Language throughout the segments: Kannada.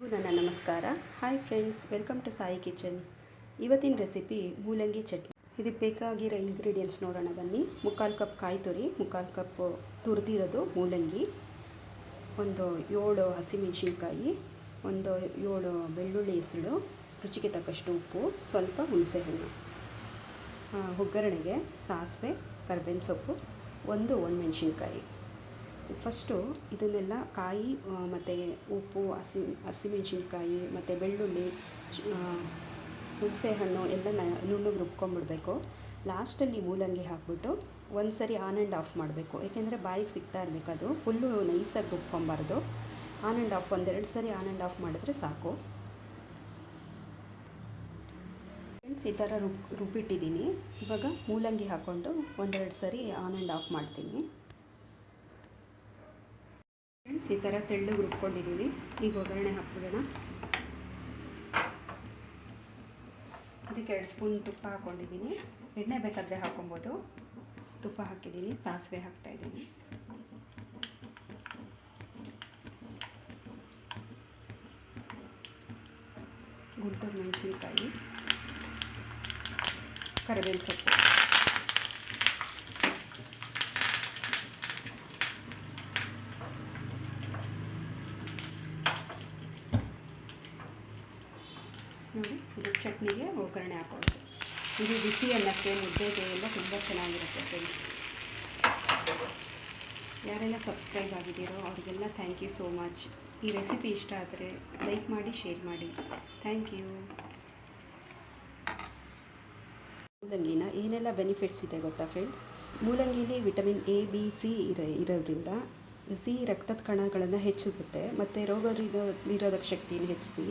ನನ್ನ ನಮಸ್ಕಾರ. Hi friends, welcome to Sai kitchen. ಇವತ್ತಿನ ರೆಸಿಪಿ ಮೂಲಂಗಿ ಚಟ್ನಿ. ಇದಕ್ಕೆ ಬೇಕಾಗಿರೋ ಇಂಗ್ರೀಡಿಯೆಂಟ್ಸ್ ನೋಡೋಣ ಬನ್ನಿ. 3/4 ಕಪ್ ಕಾಯಿ ತುರಿ, 3/4 ಕಪ್ ತುರಿದಿರೋದು ಮೂಲಂಗಿ, ಒಂದು 7 ಹಸಿಮೆಣಸಿನ್ಕಾಯಿ, ಒಂದು 7 ಬೆಳ್ಳುಳ್ಳಿ ಹೆಸಳು, ರುಚಿಗೆ ತಕ್ಕಷ್ಟು ಉಪ್ಪು, ಸ್ವಲ್ಪ ಹುಣಸೆಹಣ್ಣು. ಒಗ್ಗರಣೆಗೆ ಸಾಸಿವೆ, ಕರಿಬೇವಿನ ಸೊಪ್ಪು, ಒಂದು ಒಣಮೆಣಸಿನ್ಕಾಯಿ. ಫಸ್ಟು ಇದನ್ನೆಲ್ಲ ಕಾಯಿ ಮತ್ತು ಉಪ್ಪು, ಹಸಿಮೆಣಸಿನ್ಕಾಯಿ ಮತ್ತು ಬೆಳ್ಳುಳ್ಳಿ, ಹುಣಸೆಹಣ್ಣು ಎಲ್ಲ ನುಣ್ಣಗೆ ರುಬ್ಕೊಂಡ್ಬಿಡ್ಬೇಕು. ಲಾಸ್ಟಲ್ಲಿ ಮೂಲಂಗಿ ಹಾಕ್ಬಿಟ್ಟು ಒಂದು ಸರಿ ಆನ್ ಆ್ಯಂಡ್ ಆಫ್ ಮಾಡಬೇಕು. ಏಕೆಂದರೆ ಬಾಯಿಗೆ ಸಿಗ್ತಾ ಇರಬೇಕು, ಅದು ಫುಲ್ಲು ನೈಸಾಗಿ ರುಬ್ಕೊಬಾರ್ದು. ಆನ್ ಆ್ಯಂಡ್ ಆಫ್ ಒಂದೆರಡು ಸರಿ ಆನ್ ಆ್ಯಂಡ್ ಆಫ್ ಮಾಡಿದ್ರೆ ಸಾಕು. ಫ್ರೆಂಡ್ಸ್, ಈ ಥರ ರುಬ್ಬಿಟ್ಟಿದ್ದೀನಿ. ಇವಾಗ ಮೂಲಂಗಿ ಹಾಕ್ಕೊಂಡು ಒಂದೆರಡು ಸರಿ ಆನ್ ಆ್ಯಂಡ್ ಆಫ್ ಮಾಡ್ತೀನಿ. ಫ್ರೆಂಡ್ಸ್, ಈ ಥರ ತೆಳ್ಳಗೆ ರುಬ್ಕೊಂಡಿದ್ದೀವಿ. ಈಗ ಒಗ್ಗರಣೆ ಹಾಕ್ಬಿಡೋಣ. ಅದಕ್ಕೆ 2 ಸ್ಪೂನ್ ತುಪ್ಪ ಹಾಕ್ಕೊಂಡಿದ್ದೀನಿ. ಎಣ್ಣೆ ಬೇಕಾದರೆ ಹಾಕ್ಕೊಬೋದು. ತುಪ್ಪ ಹಾಕಿದ್ದೀನಿ. ಸಾಸಿವೆ ಹಾಕ್ತಾಯಿದ್ದೀನಿ. ಗುಂಟೂರು ಮೆಣಸಿನ್ಕಾಯಿ, ಕರಿಬೇವಿನ ಸೊಪ್ಪು, ನೋಡಿ. ಇದು ಚಟ್ನಿಗೆ ಒಗ್ಗರಣೆ ಹಾಕೋದು. ಇದು ಬಿಸಿ ಅನ್ನಕ್ಕೆ, ಮುದ್ದೆಗೆ ಎಲ್ಲ ತುಂಬ ಚೆನ್ನಾಗಿರುತ್ತೆ ಫ್ರೆಂಡ್ಸ್. ಯಾರೆಲ್ಲ ಸಬ್ಸ್ಕ್ರೈಬ್ ಆಗಿದ್ದೀರೋ ಅವರಿಗೆಲ್ಲ ಥ್ಯಾಂಕ್ ಯು ಸೋ ಮಚ್. ಈ ರೆಸಿಪಿ ಇಷ್ಟ ಆದರೆ ಲೈಕ್ ಮಾಡಿ, ಶೇರ್ ಮಾಡಿ. Thank you. ಮೂಲಂಗಿನ ಏನೆಲ್ಲ ಬೆನಿಫಿಟ್ಸ್ ಇದೆ ಗೊತ್ತಾ ಫ್ರೆಂಡ್ಸ್? ಮೂಲಂಗಿಲಿ ವಿಟಮಿನ್ ಎ, ಬಿ, ಸಿ ಇರೋದ್ರಿಂದ ಸಿ ರಕ್ತದ ಕಣಗಳನ್ನು ಹೆಚ್ಚಿಸುತ್ತೆ ಮತ್ತು ರೋಗ ನಿರೋಧಕ ಶಕ್ತಿಯನ್ನು ಹೆಚ್ಚಿಸಿ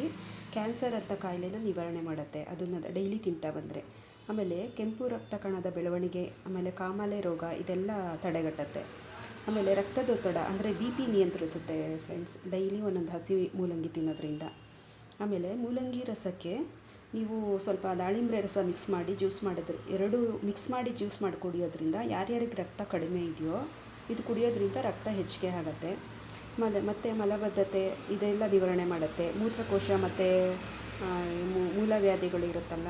ಕ್ಯಾನ್ಸರ್ ಅಂತ ಕಾಯಿಲೆನ ನಿವಾರಣೆ ಮಾಡುತ್ತೆ. ಅದನ್ನು ಡೈಲಿ ತಿಂತಾ ಬಂದರೆ. ಆಮೇಲೆ ಕೆಂಪು ರಕ್ತ ಕಣದ ಬೆಳವಣಿಗೆ, ಆಮೇಲೆ ಕಾಮಾಲೆ ರೋಗ ಇದೆಲ್ಲ ತಡೆಗಟ್ಟುತ್ತೆ. ಆಮೇಲೆ ರಕ್ತದೊತ್ತಡ ಅಂದರೆ BP ನಿಯಂತ್ರಿಸುತ್ತೆ ಫ್ರೆಂಡ್ಸ್, ಡೈಲಿ ಒಂದೊಂದು ಹಸಿ ಮೂಲಂಗಿ ತಿನ್ನೋದ್ರಿಂದ. ಆಮೇಲೆ ಮೂಲಂಗಿ ರಸಕ್ಕೆ ನೀವು ಸ್ವಲ್ಪ ದಾಳಿಂಬೆ ರಸ ಮಿಕ್ಸ್ ಮಾಡಿ ಜ್ಯೂಸ್ ಮಾಡಿದ್ರೆ, 2 ಮಿಕ್ಸ್ ಮಾಡಿ ಜ್ಯೂಸ್ ಮಾಡಿ ಕುಡಿಯೋದ್ರಿಂದ ಯಾರ್ಯಾರಿಗೆ ರಕ್ತ ಕಡಿಮೆ ಇದೆಯೋ ಇದು ಕುಡಿಯೋದ್ರಿಂದ ರಕ್ತ ಹೆಚ್ಚಿಗೆ ಆಗುತ್ತೆ. ಮತ್ತು ಮಲಬದ್ಧತೆ ಇದೆಲ್ಲ ನಿವಾರಣೆ ಮಾಡುತ್ತೆ. ಮೂತ್ರಕೋಶ ಮತ್ತು ಮೂಲವ್ಯಾಧಿಗಳು ಇರುತ್ತಲ್ಲ,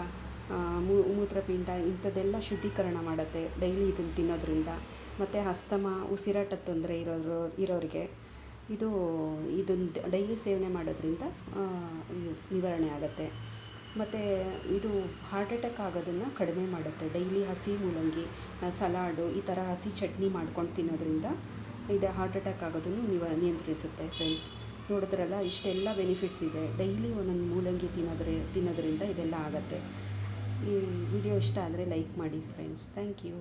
ಮೂತ್ರಪಿಂಡ ಇಂಥದ್ದೆಲ್ಲ ಶುದ್ಧೀಕರಣ ಮಾಡುತ್ತೆ ಡೈಲಿ ಇದನ್ನು ತಿನ್ನೋದ್ರಿಂದ. ಮತ್ತು ಅಸ್ತಮ, ಉಸಿರಾಟದ ತೊಂದರೆ ಇರೋರಿಗೆ ಇದನ್ನು ಡೈಲಿ ಸೇವನೆ ಮಾಡೋದ್ರಿಂದ ನಿವಾರಣೆ ಆಗುತ್ತೆ. ಮತ್ತು ಇದು ಹಾರ್ಟ್ ಅಟ್ಯಾಕ್ ಆಗೋದನ್ನು ಕಡಿಮೆ ಮಾಡುತ್ತೆ. ಡೈಲಿ ಹಸಿ ಮೂಲಂಗಿ ಸಲಾಡು ಈ ಥರ ಹಸಿ ಚಟ್ನಿ ಮಾಡ್ಕೊಂಡು ತಿನ್ನೋದ್ರಿಂದ ಇದು ಹಾರ್ಟ್ ಅಟ್ಯಾಕ್ ಆಗೋದನ್ನು ನಿಯಂತ್ರಿಸುತ್ತೆ ಫ್ರೆಂಡ್ಸ್. ನೋಡಿದ್ರಲ್ಲ, ಇಷ್ಟೆಲ್ಲ ಬೆನಿಫಿಟ್ಸ್ ಇದೆ. ಡೈಲಿ ಒಂದೊಂದು ಮೂಲಂಗಿ ತಿನ್ನೋದ್ರಿಂದ ಇದೆಲ್ಲ ಆಗುತ್ತೆ. ಈ ವಿಡಿಯೋ ಇಷ್ಟ ಆದರೆ ಲೈಕ್ ಮಾಡಿ ಫ್ರೆಂಡ್ಸ್. Thank you.